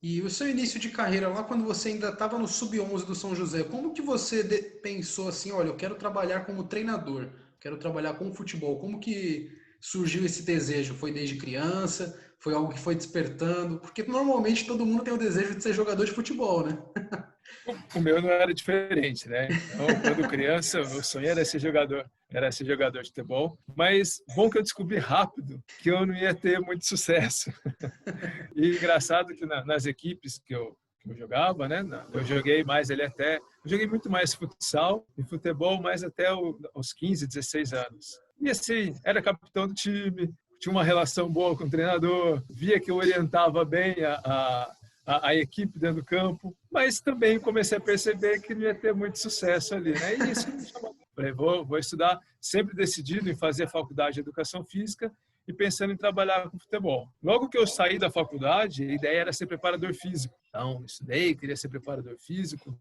E o seu início de carreira lá, quando você ainda estava no Sub-11 do São José, como que você pensou assim, olha, eu quero trabalhar como treinador, quero trabalhar com futebol? Como que surgiu esse desejo? Foi desde criança? Foi algo que foi despertando? Porque normalmente todo mundo tem o desejo de ser jogador de futebol, né? O meu não era diferente, né? Então, quando criança, o meu sonho era ser jogador de futebol. Mas bom que eu descobri rápido que eu não ia ter muito sucesso. E engraçado que nas equipes que eu jogava, né? Eu joguei mais ele até, eu joguei muito mais futsal e futebol, mais até os 15, 16 anos. E assim, era capitão do time, tinha uma relação boa com o treinador, via que eu orientava bem a equipe dentro do campo, mas também comecei a perceber que não ia ter muito sucesso ali, né? E isso me chamou. Falei, vou estudar, sempre decidido em fazer a faculdade de Educação Física e pensando em trabalhar com futebol. Logo que eu saí da faculdade, a ideia era ser preparador físico. Então, estudei, queria ser preparador físico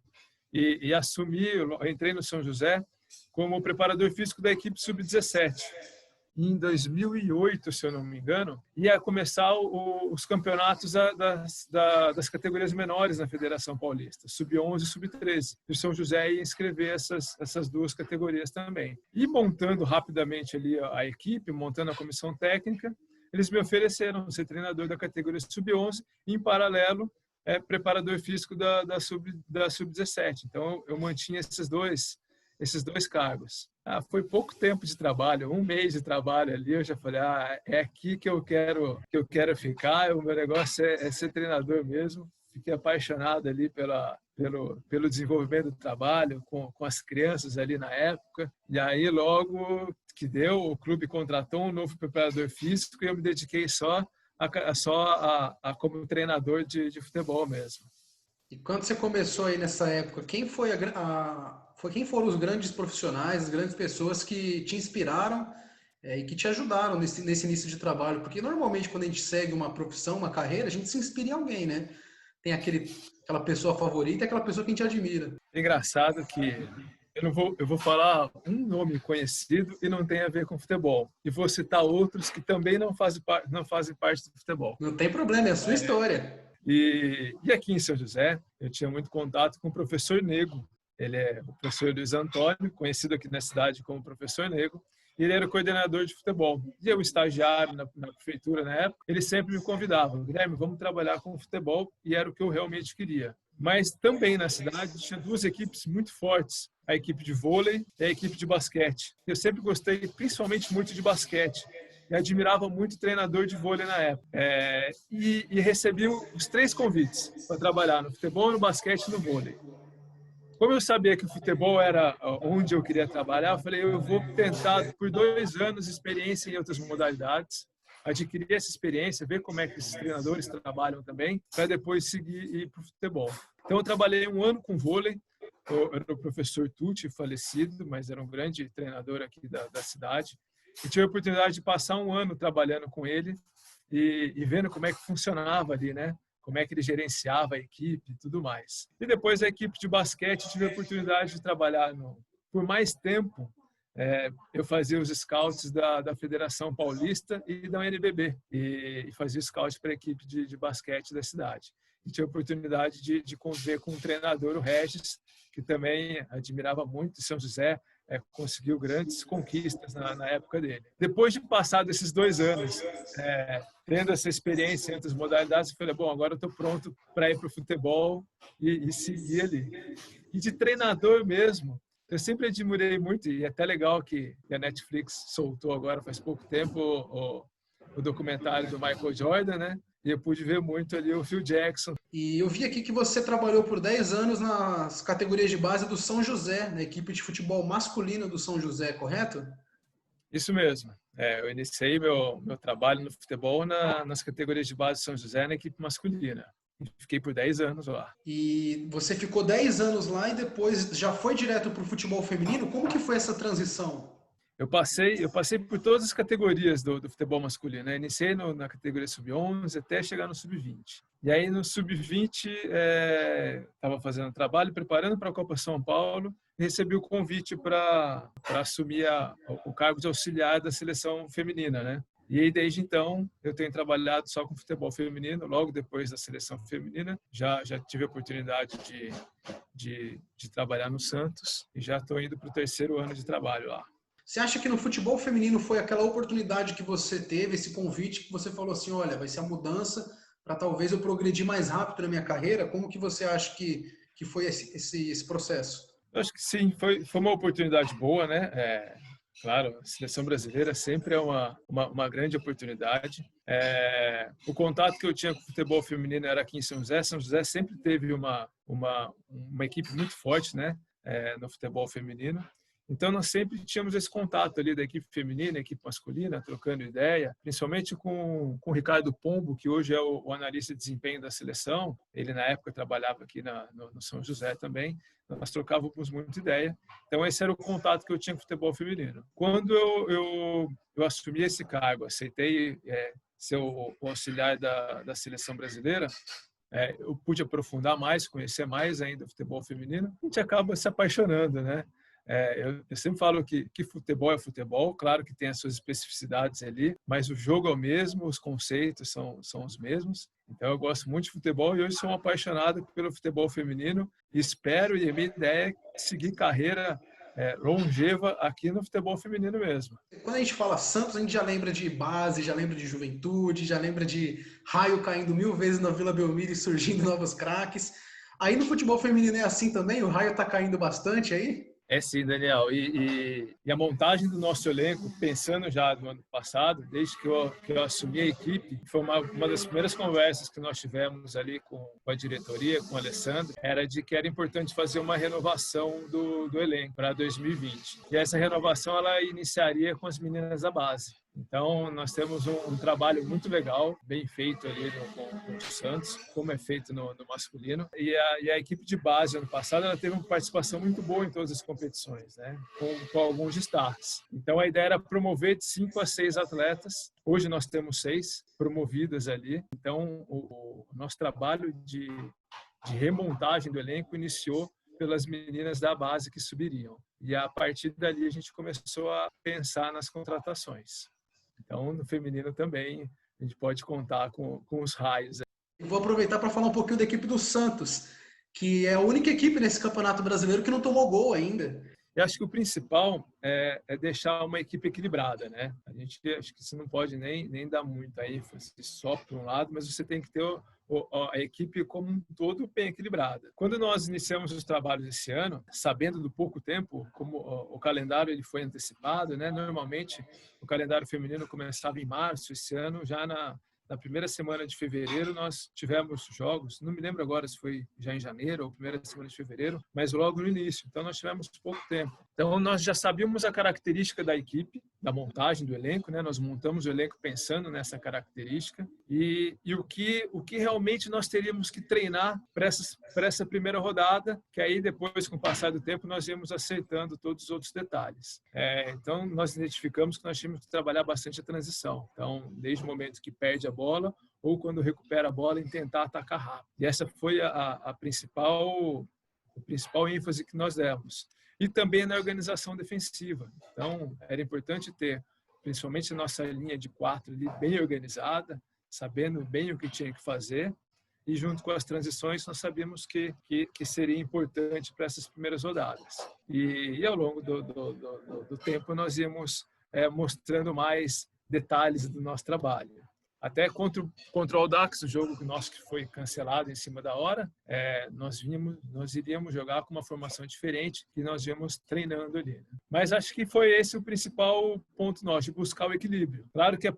e assumi, eu entrei no São José como preparador físico da equipe Sub-17. Em 2008, se eu não me engano, ia começar os campeonatos das categorias menores na Federação Paulista, Sub-11 e Sub-13. E o São José ia inscrever essas duas categorias também. E montando rapidamente ali a equipe, montando a comissão técnica, eles me ofereceram ser treinador da categoria Sub-11 e, em paralelo, preparador físico da Sub-17. Então, eu mantinha esses dois cargos. Foi pouco tempo de trabalho, 1 mês de trabalho ali, eu já falei, é aqui que eu quero ficar, o meu negócio é ser treinador mesmo. Fiquei apaixonado ali pelo desenvolvimento do trabalho com as crianças ali na época. E aí, logo que deu, o clube contratou um novo preparador físico e eu me dediquei só como treinador de futebol mesmo. E quando você começou aí nessa época, quem foram os grandes profissionais, as grandes pessoas que te inspiraram e que te ajudaram nesse início de trabalho? Porque normalmente quando a gente segue uma profissão, uma carreira, a gente se inspira em alguém, né? Tem aquela pessoa favorita e aquela pessoa que a gente admira. É engraçado que eu vou falar um nome conhecido e não tem a ver com futebol. E vou citar outros que também não fazem parte do futebol. Não tem problema, é a sua história. E aqui em São José, eu tinha muito contato com o professor Nego. Ele é o professor Luiz Antônio, conhecido aqui na cidade como professor Nego. E ele era o coordenador de futebol. E eu, estagiário na prefeitura na época, ele sempre me convidava. Guilherme, vamos trabalhar com futebol. E era o que eu realmente queria. Mas também na cidade tinha duas equipes muito fortes. A equipe de vôlei e a equipe de basquete. Eu sempre gostei, principalmente, muito de basquete. E admirava muito o treinador de vôlei na época. E recebi os 3 convites para trabalhar no futebol, no basquete e no vôlei. Como eu sabia que o futebol era onde eu queria trabalhar, eu falei, eu vou tentar por 2 anos experiência em outras modalidades, adquirir essa experiência, ver como é que esses treinadores trabalham também, para depois seguir e ir para o futebol. Então, eu trabalhei 1 ano com vôlei. Era o professor Tucci, falecido, mas era um grande treinador aqui da cidade. E tive a oportunidade de passar 1 ano trabalhando com ele e vendo como é que funcionava ali, né? Como é que ele gerenciava a equipe e tudo mais. E depois a equipe de basquete, tive a oportunidade de trabalhar por mais tempo. Eu fazia os scouts da Federação Paulista e da UNBB e fazia scout para a equipe de basquete da cidade. E tive a oportunidade de conviver com o treinador, o Regis, que também admirava muito São José, conseguiu grandes conquistas na época dele. Depois de passar desses 2 anos, tendo essa experiência entre as modalidades, eu falei, bom, agora eu estou pronto para ir para o futebol e seguir ali. E de treinador mesmo, eu sempre admirei muito, e é até legal que a Netflix soltou agora, faz pouco tempo, o documentário do Michael Jordan, né? E eu pude ver muito ali o Phil Jackson. E eu vi aqui que você trabalhou por 10 anos nas categorias de base do São José, na equipe de futebol masculino do São José, correto? Isso mesmo. Eu iniciei meu trabalho no futebol nas categorias de base de São José, na equipe masculina. Fiquei por 10 anos lá. E você ficou 10 anos lá e depois já foi direto para o futebol feminino? Como que foi essa transição? Eu passei por todas as categorias do futebol masculino, né? Iniciei na categoria sub-11 até chegar no sub-20. E aí no sub-20 estava fazendo trabalho, preparando para a Copa São Paulo e recebi o convite para assumir o cargo de auxiliar da seleção feminina, né? E aí, desde então, eu tenho trabalhado só com futebol feminino. Logo depois da seleção feminina, já tive a oportunidade de trabalhar no Santos e já estou indo para o 3º ano de trabalho lá. Você acha que no futebol feminino foi aquela oportunidade que você teve, esse convite que você falou assim, olha, vai ser a mudança para talvez eu progredir mais rápido na minha carreira? Como que você acha que foi esse processo? Eu acho que sim, foi uma oportunidade boa, né? Claro, a seleção brasileira sempre é uma grande oportunidade. O contato que eu tinha com o futebol feminino era aqui em São José. São José sempre teve uma equipe muito forte, né? No futebol feminino. Então, nós sempre tínhamos esse contato ali da equipe feminina, equipe masculina, trocando ideia, principalmente com o Ricardo Pombo, que hoje é o analista de desempenho da seleção. Ele, na época, trabalhava aqui no São José também. Nós trocávamos muita ideia. Então, esse era o contato que eu tinha com o futebol feminino. Quando eu assumi esse cargo, aceitei ser o auxiliar da seleção brasileira, eu pude aprofundar mais, conhecer mais ainda o futebol feminino. A gente acaba se apaixonando, né? Eu sempre falo que futebol é futebol, claro que tem as suas especificidades ali, mas o jogo é o mesmo, os conceitos são os mesmos. Então, eu gosto muito de futebol e hoje sou um apaixonado pelo futebol feminino. Espero, e a minha ideia é seguir carreira longeva aqui no futebol feminino mesmo. Quando a gente fala Santos, a gente já lembra de base, já lembra de juventude, já lembra de raio caindo 1000 vezes na Vila Belmiro e surgindo novos craques. Aí no futebol feminino é assim também? O raio tá caindo bastante aí? É sim, Daniel. E a montagem do nosso elenco, pensando já no ano passado, desde que eu assumi a equipe, foi uma das primeiras conversas que nós tivemos ali com a diretoria, com o Alessandro, era de que era importante fazer uma renovação do elenco para 2020. E essa renovação ela iniciaria com as meninas da base. Então, nós temos um trabalho muito legal, bem feito ali com o Santos, como é feito no masculino. E a equipe de base, ano passado, ela teve uma participação muito boa em todas as competições, né? Com alguns destaques. Então, a ideia era promover de 5 a 6 atletas. Hoje nós temos 6 promovidas ali. Então, o nosso trabalho de remontagem do elenco iniciou pelas meninas da base que subiriam. E a partir dali a gente começou a pensar nas contratações. Então, no feminino também, a gente pode contar com os raios. Vou aproveitar para falar um pouquinho da equipe do Santos, que é a única equipe nesse Campeonato Brasileiro que não tomou gol ainda. Eu acho que o principal é deixar uma equipe equilibrada, né? A gente acho que você não pode nem dar muita ênfase só para um lado, mas você tem que ter a equipe como um todo bem equilibrada. Quando nós iniciamos os trabalhos esse ano, sabendo do pouco tempo, como o calendário ele foi antecipado, né? Normalmente o calendário feminino começava em março, esse ano já na primeira semana de fevereiro nós tivemos jogos, não me lembro agora se foi já em janeiro ou primeira semana de fevereiro, mas logo no início, então nós tivemos pouco tempo. Então nós já sabíamos a característica da equipe, da montagem do elenco, né? Nós montamos o elenco pensando nessa característica e o que realmente nós teríamos que treinar para essa primeira rodada, que aí depois, com o passar do tempo, nós íamos acertando todos os outros detalhes. Então nós identificamos que nós tínhamos que trabalhar bastante a transição. Então, desde o momento que perde a bola ou quando recupera a bola em tentar atacar rápido. E essa foi a principal ênfase que nós demos. E também na organização defensiva. Então, era importante ter, principalmente a nossa linha de 4 ali bem organizada, sabendo bem o que tinha que fazer. E junto com as transições, nós sabíamos que seria importante para essas primeiras rodadas. E ao longo do tempo, nós íamos mostrando mais detalhes do nosso trabalho. Até contra o Audax, o jogo nosso que foi cancelado em cima da hora, nós iríamos jogar com uma formação diferente que nós íamos treinando ali. Mas acho que foi esse o principal ponto nosso, de buscar o equilíbrio. Claro que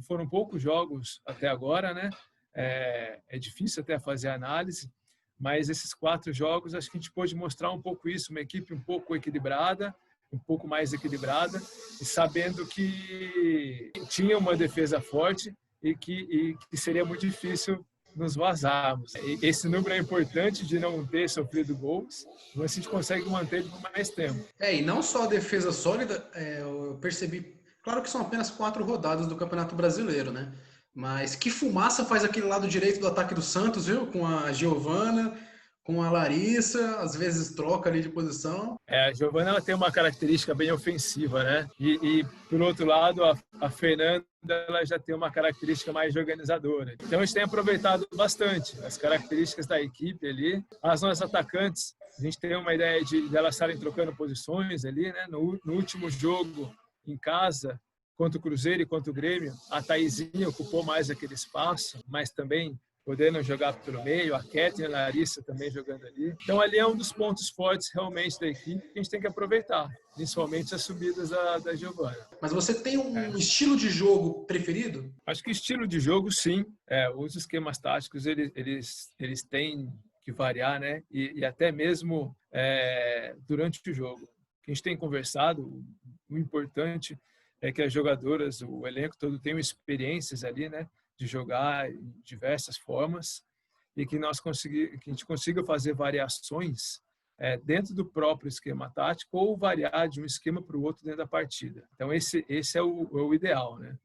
foram poucos jogos até agora, né? É difícil até fazer análise, mas esses 4 jogos acho que a gente pôde mostrar um pouco isso, uma equipe um pouco equilibrada, um pouco mais equilibrada e sabendo que tinha uma defesa forte e que seria muito difícil nos vazarmos. Esse número é importante de não ter sofrido gols, mas a gente consegue manter ele por mais tempo. E não só a defesa sólida, eu percebi, claro que são apenas 4 rodadas do Campeonato Brasileiro, né? Mas que fumaça faz aquele lado direito do ataque do Santos, viu? Com a Giovana, com a Larissa, às vezes troca ali de posição. A Giovana ela tem uma característica bem ofensiva, né? Por outro lado, a Fernanda ela já tem uma característica mais de organizadora. Então a gente tem aproveitado bastante as características da equipe ali. As nossas atacantes, a gente tem uma ideia de elas estarem trocando posições ali, né? No último jogo em casa, contra o Cruzeiro e contra o Grêmio, a Thaisinha ocupou mais aquele espaço, mas também podendo jogar pelo meio, a Kathleen e a Larissa também jogando ali. Então, ali é um dos pontos fortes realmente da equipe que a gente tem que aproveitar, principalmente as subidas da Giovana. Mas você tem um estilo de jogo preferido? Acho que estilo de jogo, sim. Os esquemas táticos, eles têm que variar, né? E até mesmo durante o jogo. O que a gente tem conversado, o importante é que as jogadoras, o elenco todo tenham experiências ali, né? De jogar em diversas formas e que a gente consiga fazer variações dentro do próprio esquema tático ou variar de um esquema para o outro dentro da partida. Então esse é o ideal, né?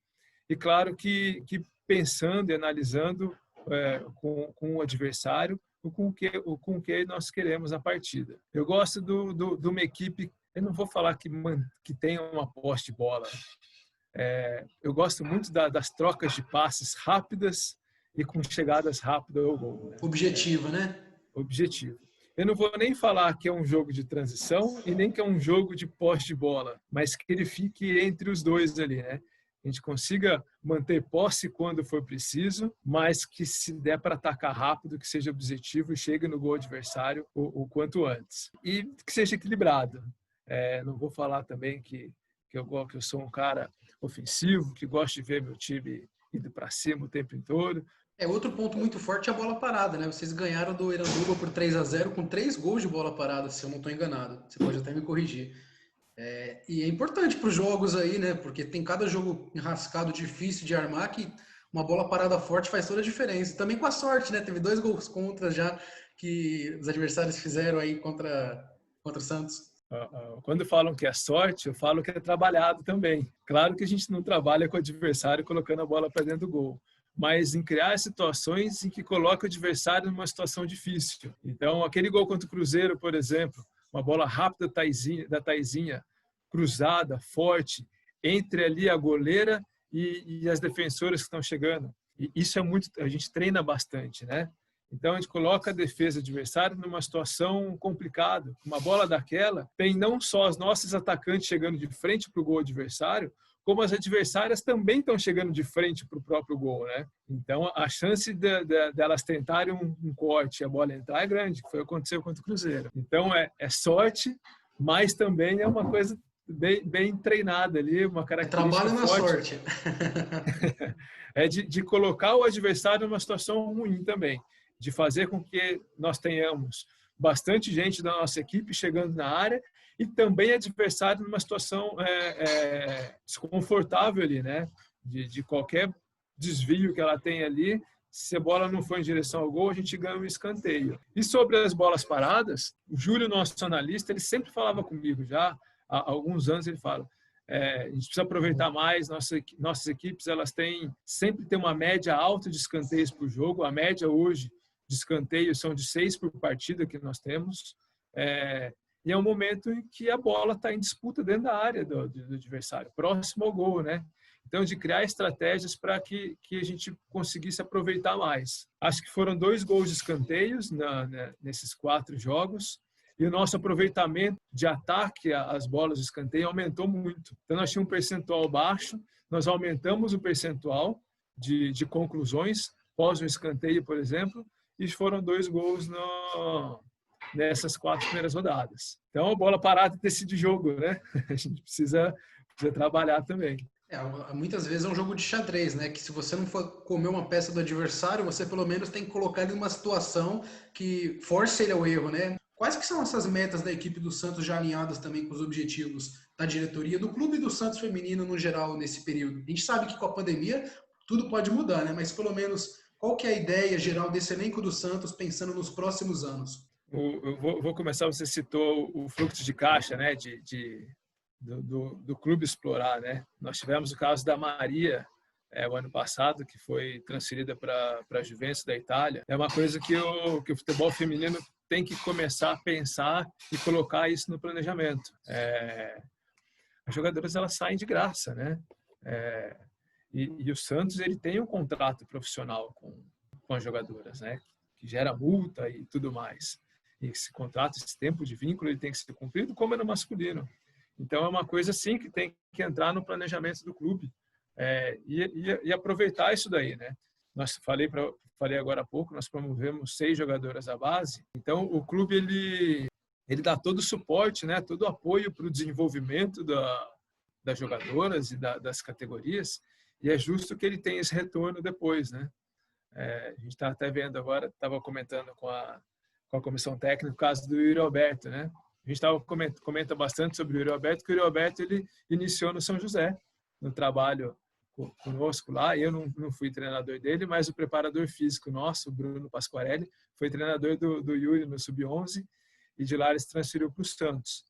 E claro que pensando e analisando com o adversário com o que nós queremos na partida. Eu gosto de uma equipe, eu não vou falar que tenha uma posse de bola. Eu gosto muito das trocas de passes rápidas e com chegadas rápidas ao gol. Né? Objetivo, né? Objetivo. Eu não vou nem falar que é um jogo de transição e nem que é um jogo de posse de bola, mas que ele fique entre os dois ali, né? A gente consiga manter posse quando for preciso, mas que se der para atacar rápido, que seja objetivo e chegue no gol adversário o quanto antes. E que seja equilibrado. Não vou falar também que eu sou um cara ofensivo, que gosta de ver meu time indo para cima o tempo todo. Outro ponto muito forte é a bola parada, né? Vocês ganharam do Iranduba por 3-0 com 3 gols de bola parada, se eu não estou enganado. Você pode até me corrigir. E é importante para os jogos aí, né? Porque tem cada jogo enrascado, difícil de armar, que uma bola parada forte faz toda a diferença. Também com a sorte, né? Teve 2 gols contra já que os adversários fizeram aí contra o Santos. Quando falam que é sorte, eu falo que é trabalhado também. Claro que a gente não trabalha com o adversário colocando a bola para dentro do gol, mas em criar situações em que coloca o adversário numa situação difícil. Então, aquele gol contra o Cruzeiro, por exemplo, uma bola rápida da Thaisinha, cruzada, forte, entre ali a goleira e as defensoras que estão chegando. E isso a gente treina bastante, né? Então, a gente coloca a defesa adversária numa situação complicada. Uma bola daquela tem não só as nossas atacantes chegando de frente para o gol adversário, como as adversárias também estão chegando de frente para o próprio gol, né? Então, a chance delas tentarem um corte e a bola entrar é grande, que foi o que aconteceu contra o Cruzeiro. Então, é sorte, mas também é uma coisa bem treinada ali, uma característica trabalho na forte. sorte. De colocar o adversário numa situação ruim também, de fazer com que nós tenhamos bastante gente da nossa equipe chegando na área e também adversário numa situação desconfortável ali, né? De qualquer desvio que ela tem ali, se a bola não for em direção ao gol, a gente ganha um escanteio. E sobre as bolas paradas, o Júlio, nosso analista, ele sempre falava comigo já, há alguns anos ele fala, a gente precisa aproveitar mais, nossas equipes elas sempre têm uma média alta de escanteios por jogo, a média hoje de escanteios são de 6 por partida que nós temos, e é um momento em que a bola está em disputa dentro da área do adversário, próximo ao gol, né? Então, de criar estratégias para que a gente conseguisse aproveitar mais. Acho que foram 2 gols de escanteios nesses 4 jogos, e o nosso aproveitamento de ataque às bolas de escanteio aumentou muito. Então, nós tínhamos um percentual baixo, nós aumentamos o percentual de conclusões pós um escanteio, por exemplo, e foram 2 gols nessas 4 primeiras rodadas. Então, a bola parada decide jogo, né? A gente precisa trabalhar também. Muitas vezes é um jogo de xadrez, né? Que se você não for comer uma peça do adversário, você pelo menos tem que colocar ele numa situação que force ele ao erro, né? Quais que são essas metas da equipe do Santos já alinhadas também com os objetivos da diretoria do clube e do Santos feminino no geral nesse período? A gente sabe que com a pandemia tudo pode mudar, né? Mas pelo menos qual que é a ideia geral desse elenco do Santos pensando nos próximos anos? Eu vou começar, você citou o fluxo de caixa, né? Do clube explorar, né? Nós tivemos o caso da Maria o ano passado, que foi transferida para a Juventus da Itália. É uma coisa que o futebol feminino tem que começar a pensar e colocar isso no planejamento. As jogadoras, elas saem de graça, né? E o Santos, ele tem um contrato profissional com as jogadoras, né? Que gera multa e tudo mais. E esse contrato, esse tempo de vínculo, ele tem que ser cumprido como é no masculino. Então, é uma coisa, sim, que tem que entrar no planejamento do clube. E aproveitar isso daí, né? Falei agora há pouco, nós promovemos 6 jogadoras à base. Então, o clube, ele dá todo o suporte, né? Todo o apoio para o desenvolvimento das jogadoras e das categorias. E é justo que ele tenha esse retorno depois, né? A gente está até vendo agora, estava comentando com a comissão técnica o caso do Yuri Alberto, né? A gente comenta bastante sobre o Yuri Alberto, que o Yuri Alberto, ele iniciou no São José, no trabalho conosco lá. Eu não fui treinador dele, mas o preparador físico nosso, o Bruno Pasquarelli, foi treinador do Yuri no Sub-11, e de lá ele se transferiu para o Santos.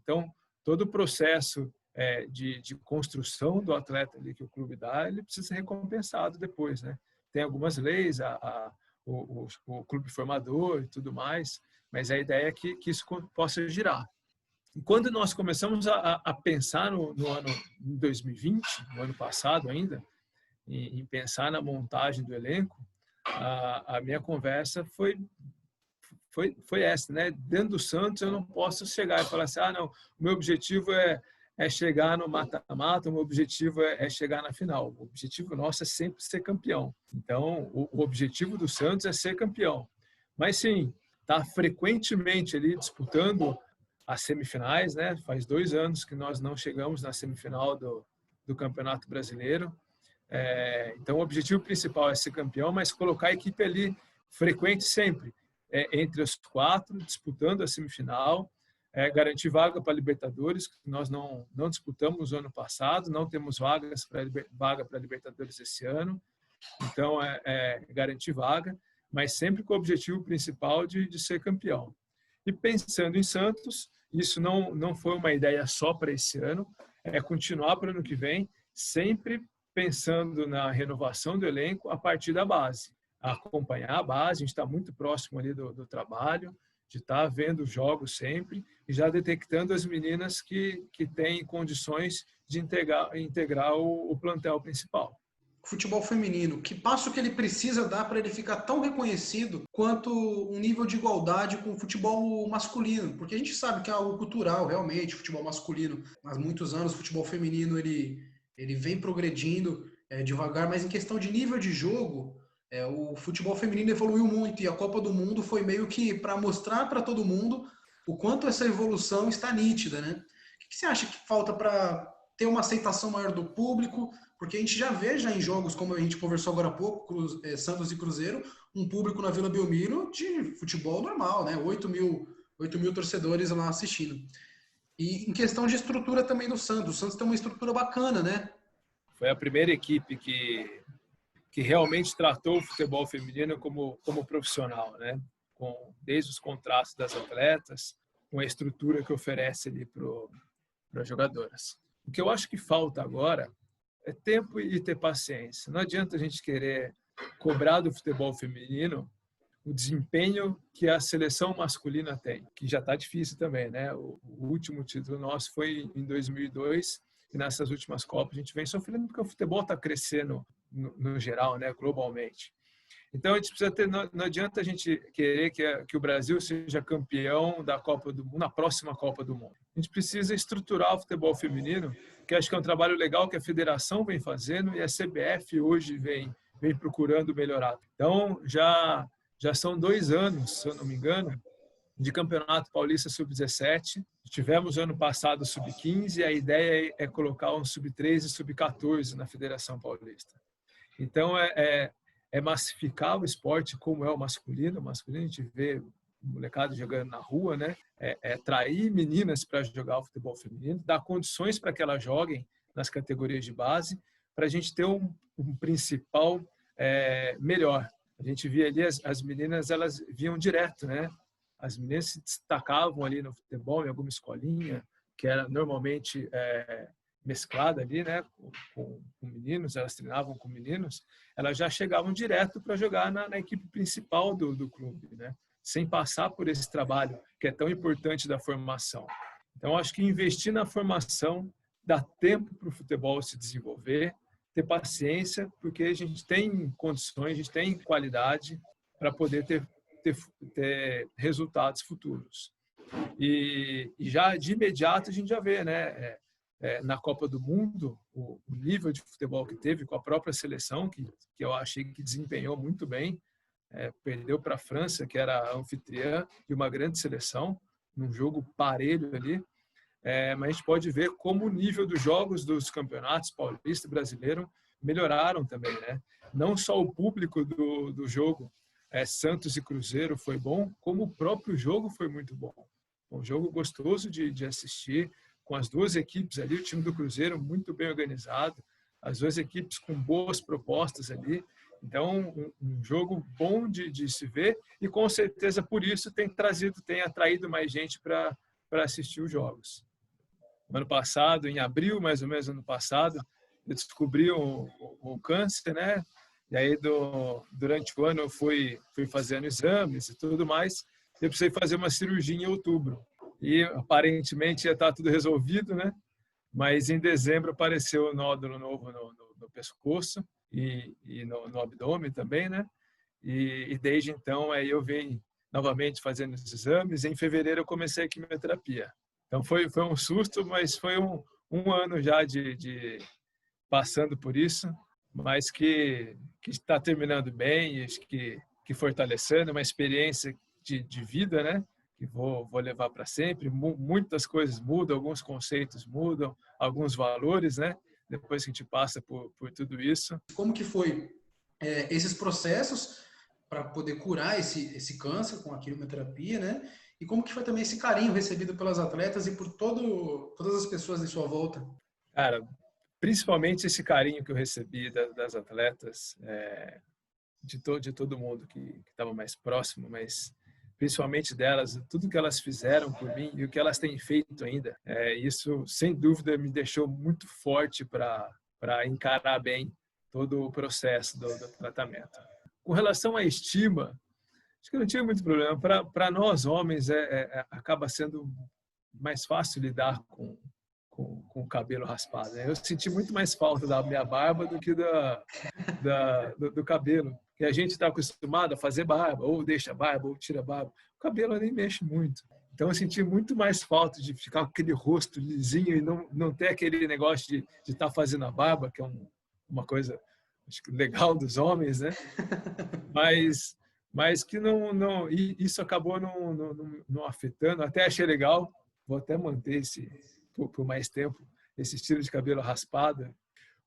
Então, todo o processo de construção do atleta ali que o clube dá, ele precisa ser recompensado depois, né? Tem algumas leis, o clube formador e tudo mais, mas a ideia é que isso possa girar. E quando nós começamos a pensar no ano 2020, no ano passado ainda, em pensar na montagem do elenco, a minha conversa foi essa, né? Dentro do Santos, eu não posso chegar e falar assim, não, o meu objetivo é chegar no mata-mata, o meu objetivo é chegar na final. O objetivo nosso é sempre ser campeão. Então, o objetivo do Santos é ser campeão. Mas sim, tá frequentemente ali disputando as semifinais, né? Faz 2 anos que nós não chegamos na semifinal do Campeonato Brasileiro. Então, o objetivo principal é ser campeão, mas colocar a equipe ali frequente sempre, entre os 4, disputando a semifinal, garantir vaga para a Libertadores, que nós não disputamos no ano passado, não temos vaga para a Libertadores esse ano. Então, garantir vaga, mas sempre com o objetivo principal de ser campeão. E pensando em Santos, isso não foi uma ideia só para esse ano, é continuar para o ano que vem, sempre pensando na renovação do elenco a partir da base. Acompanhar a base, a gente está muito próximo ali do trabalho, de estar vendo os jogos sempre e já detectando as meninas que têm condições de integrar o plantel principal. Futebol feminino, que passo que ele precisa dar para ele ficar tão reconhecido quanto um nível de igualdade com o futebol masculino? Porque a gente sabe que é algo cultural, realmente, o futebol masculino. Há muitos anos, o futebol feminino ele vem progredindo devagar, mas em questão de nível de jogo, o futebol feminino evoluiu muito e a Copa do Mundo foi meio que para mostrar para todo mundo o quanto essa evolução está nítida, né? O que você acha que falta para ter uma aceitação maior do público? Porque a gente já vê em jogos, como a gente conversou agora há pouco, Santos e Cruzeiro, um público na Vila Belmiro de futebol normal, né? 8 mil torcedores lá assistindo. E em questão de estrutura também do Santos, o Santos tem uma estrutura bacana, né? Foi a primeira equipe que realmente tratou o futebol feminino como profissional, né? Desde os contratos das atletas, com a estrutura que oferece ali para as jogadoras. O que eu acho que falta agora é tempo e ter paciência. Não adianta a gente querer cobrar do futebol feminino o desempenho que a seleção masculina tem, que já está difícil também, né? O último título nosso foi em 2002 e nessas últimas Copas a gente vem sofrendo porque o futebol está crescendo no geral, né? Globalmente. Então a gente precisa ter, não adianta a gente querer que o Brasil seja campeão da Copa do Mundo, na próxima Copa do Mundo. A gente precisa estruturar o futebol feminino, que acho que é um trabalho legal que a federação vem fazendo e a CBF hoje vem procurando melhorar. Então já são 2 anos, se eu não me engano, de Campeonato Paulista Sub-17. Tivemos ano passado o Sub-15 e a ideia é colocar um Sub-13 e Sub-14 na Federação Paulista. Então é massificar o esporte como é o masculino. O masculino a gente vê molecada jogando na rua, né? Atrair meninas para jogar o futebol feminino, dar condições para que elas joguem nas categorias de base, para a gente ter um principal melhor. A gente via ali as meninas, elas vinham direto, né? As meninas se destacavam ali no futebol, em alguma escolinha, que era normalmente mesclada ali, né? Com meninos, elas treinavam com meninos, elas já chegavam direto para jogar na equipe principal do clube, né? sem passar por esse trabalho que é tão importante da formação. Então, acho que investir na formação dá tempo para o futebol se desenvolver, ter paciência, porque a gente tem condições, a gente tem qualidade para poder ter resultados futuros. E já de imediato a gente já vê, né? Na Copa do Mundo, o nível de futebol que teve com a própria seleção, que eu achei que desempenhou muito bem, perdeu para a França, que era a anfitriã de uma grande seleção, num jogo parelho ali. Mas a gente pode ver como o nível dos jogos dos campeonatos paulista e brasileiro melhoraram também, né? Não só o público do jogo, Santos e Cruzeiro foi bom, como o próprio jogo foi muito bom. Um jogo gostoso de assistir, com as duas equipes ali, o time do Cruzeiro muito bem organizado, as duas equipes com boas propostas ali. Então, um jogo bom de se ver e, com certeza, por isso tem atraído mais gente para assistir os jogos. Ano passado, em abril, mais ou menos, ano passado, eu descobri o câncer, né? E aí, durante o ano, eu fui fazendo exames e tudo mais. Eu precisei fazer uma cirurgia em outubro. E, aparentemente, já está tudo resolvido, né? Mas, em dezembro, apareceu um nódulo novo no pescoço e no abdômen também, né? E desde então, aí eu venho novamente fazendo os exames. Em fevereiro, eu comecei a quimioterapia. Então, foi um susto, mas foi um ano já de passando por isso, mas que está terminando bem, acho que fortalecendo uma experiência de vida, né? Que vou levar para sempre. Muitas coisas mudam, alguns conceitos mudam, alguns valores, né? Depois que a gente passa por tudo isso. Como que foi esses processos para poder curar esse câncer com a quimioterapia, né? E como que foi também esse carinho recebido pelas atletas e por todas as pessoas em sua volta? Cara, principalmente esse carinho que eu recebi das atletas, de todo mundo que estava mais próximo, mas principalmente delas, tudo que elas fizeram por mim e o que elas têm feito ainda, isso sem dúvida me deixou muito forte para encarar bem todo o processo do tratamento. Com relação à estima, acho que não tinha muito problema. Para nós homens acaba sendo mais fácil lidar com o cabelo raspado, né? Eu senti muito mais falta da minha barba do que do cabelo. Porque a gente está acostumado a fazer barba, ou deixa a barba, ou tira a barba. O cabelo eu nem mexe muito. Então eu senti muito mais falta de ficar com aquele rosto lisinho e não ter aquele negócio de estar fazendo a barba, que é uma coisa, acho que legal dos homens, né? Mas que isso acabou não afetando. Até achei legal, vou até manter por mais tempo esse estilo de cabelo raspado,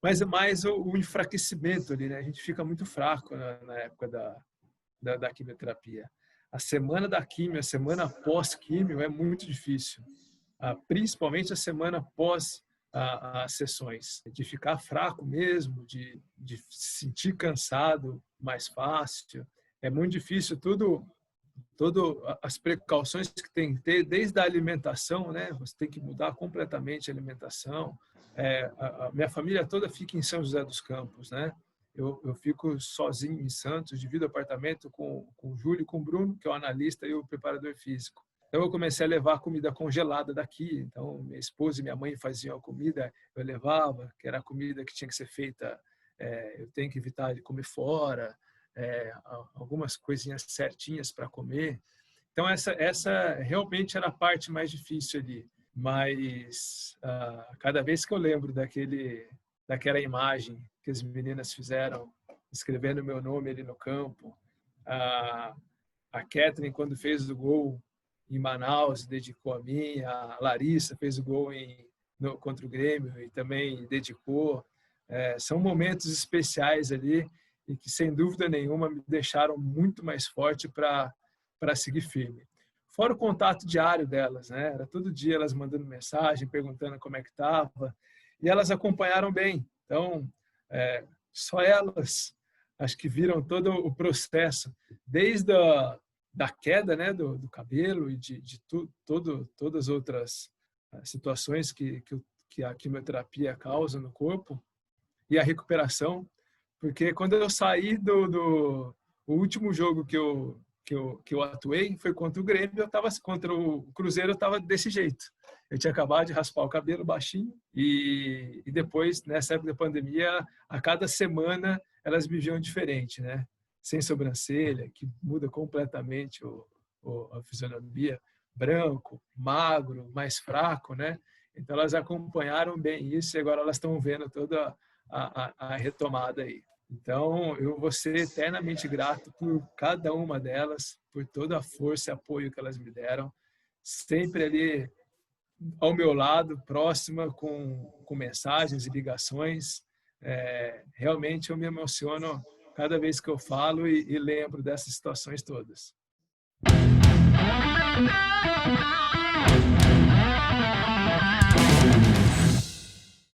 mas é mais o enfraquecimento ali, né? A gente fica muito fraco na época da quimioterapia. A semana da quimio, a semana pós-quimio é muito difícil, principalmente a semana após as sessões, de ficar fraco mesmo, de se sentir cansado mais fácil. É muito difícil todas as precauções que tem que ter, desde a alimentação, né? Você tem que mudar completamente a alimentação. A minha família toda fica em São José dos Campos, né? Eu fico sozinho em Santos, divido apartamento com o Júlio e com o Bruno, que é o analista e o preparador físico. Então, eu comecei a levar comida congelada daqui. Então, minha esposa e minha mãe faziam a comida, eu levava, que era a comida que tinha que ser feita. Eu tenho que evitar de comer fora, algumas coisinhas certinhas para comer. Então, essa realmente era a parte mais difícil ali. Mas, cada vez que eu lembro daquela imagem que as meninas fizeram, escrevendo o meu nome ali no campo, a Catherine, quando fez o gol em Manaus, dedicou a mim, a Larissa fez o gol contra o Grêmio e também dedicou. São momentos especiais ali e que, sem dúvida nenhuma, me deixaram muito mais forte para seguir firme. Fora o contato diário delas, né? Era todo dia elas mandando mensagem, perguntando como é que estava, e elas acompanharam bem. Então, só elas, acho que viram todo o processo, desde da queda, né, do cabelo e todas as outras situações que a quimioterapia causa no corpo, e a recuperação, porque quando eu saí o último jogo que eu atuei foi contra o Grêmio, eu estava contra o Cruzeiro, eu estava desse jeito. Eu tinha acabado de raspar o cabelo baixinho e depois, nessa época da pandemia, a cada semana elas me viam diferente, né? Sem sobrancelha, que muda completamente a fisionomia, branco, magro, mais fraco, né? Então elas acompanharam bem isso e agora elas estão vendo toda a retomada aí. Então, eu vou ser eternamente grato por cada uma delas, por toda a força e apoio que elas me deram, sempre ali ao meu lado, próxima, com mensagens e ligações. Realmente eu me emociono cada vez que eu falo e lembro dessas situações todas.